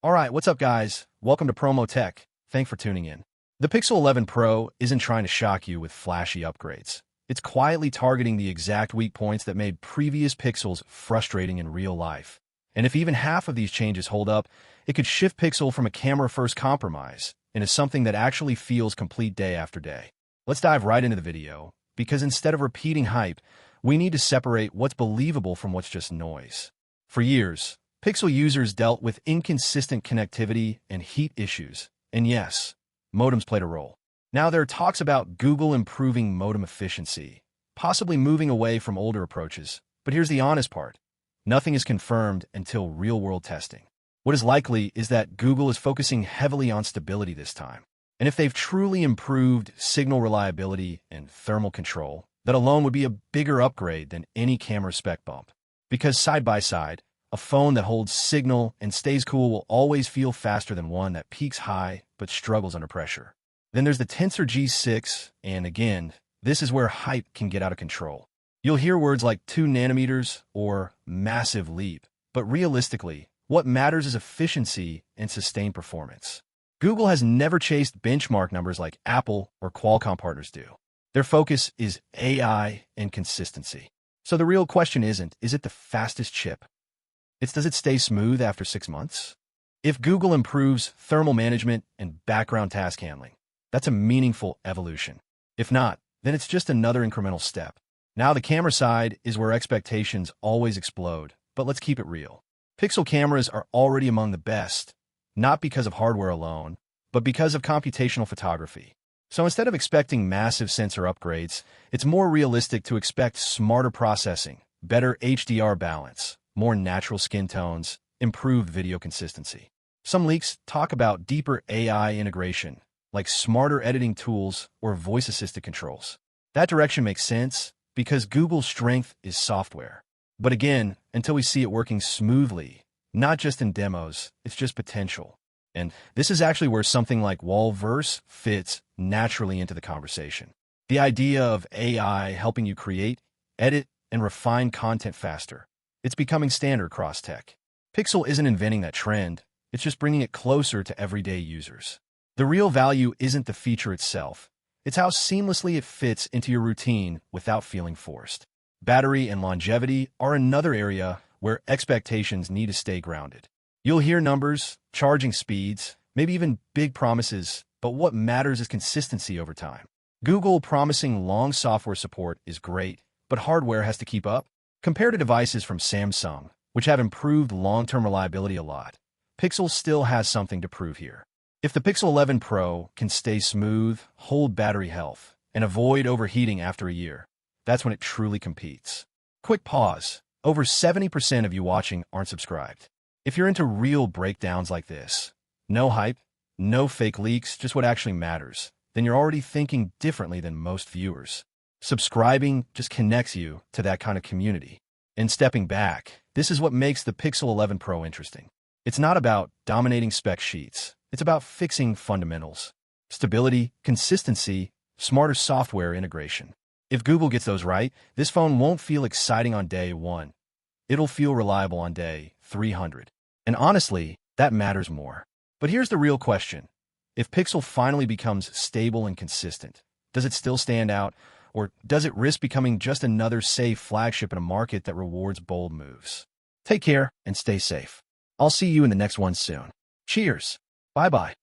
Alright, what's up guys? Welcome to Promotech. Thanks for tuning in. The Pixel 11 Pro isn't trying to shock you with flashy upgrades. It's quietly targeting the exact weak points that made previous Pixels frustrating in real life. And if even half of these changes hold up, it could shift Pixel from a camera-first compromise into something that actually feels complete day after day. Let's dive right into the video, because instead of repeating hype, we need to separate what's believable from what's just noise. For years, Pixel users dealt with inconsistent connectivity and heat issues, and yes, modems played a role. Now there are talks about Google improving modem efficiency, possibly moving away from older approaches. But here's the honest part. Nothing is confirmed until real-world testing. What is likely is that Google is focusing heavily on stability this time. And if they've truly improved signal reliability and thermal control, that alone would be a bigger upgrade than any camera spec bump. Because side by side, a phone that holds signal and stays cool will always feel faster than one that peaks high but struggles under pressure. Then there's the Tensor G6, and again, this is where hype can get out of control. You'll hear words like 2 nanometers or massive leap, but realistically, what matters is efficiency and sustained performance. Google has never chased benchmark numbers like Apple or Qualcomm partners do. Their focus is AI and consistency. So the real question isn't, is it the fastest chip? It's, does it stay smooth after 6 months? If Google improves thermal management and background task handling, that's a meaningful evolution. If not, then it's just another incremental step. Now the camera side is where expectations always explode, but let's keep it real. Pixel cameras are already among the best, not because of hardware alone, but because of computational photography. So instead of expecting massive sensor upgrades, it's more realistic to expect smarter processing, better HDR balance, more natural skin tones, improved video consistency. Some leaks talk about deeper AI integration, like smarter editing tools or voice-assisted controls. That direction makes sense because Google's strength is software. But again, until we see it working smoothly, not just in demos, it's just potential. And this is actually where something like Wallverse fits naturally into the conversation. The idea of AI helping you create, edit, and refine content faster. It's becoming standard across tech. Pixel isn't inventing that trend, it's just bringing it closer to everyday users. The real value isn't the feature itself, it's how seamlessly it fits into your routine without feeling forced. Battery and longevity are another area where expectations need to stay grounded. You'll hear numbers, charging speeds, maybe even big promises, but what matters is consistency over time. Google promising long software support is great, but hardware has to keep up. Compared to devices from Samsung, which have improved long-term reliability a lot, Pixel still has something to prove here. If the Pixel 11 Pro can stay smooth, hold battery health, and avoid overheating after a year, that's when it truly competes. Quick pause. Over 70% of you watching aren't subscribed. If you're into real breakdowns like this, no hype, no fake leaks, just what actually matters, then you're already thinking differently than most viewers. Subscribing just connects you to that kind of community. And stepping back, this is what makes the Pixel 11 Pro interesting. It's not about dominating spec sheets. It's about fixing fundamentals. Stability, consistency, smarter software integration. If Google gets those right, this phone won't feel exciting on day 1. It'll feel reliable on day 300. And honestly, that matters more. But here's the real question. If Pixel finally becomes stable and consistent, does it still stand out? Or does it risk becoming just another safe flagship in a market that rewards bold moves? Take care and stay safe. I'll see you in the next one soon. Cheers. Bye-bye.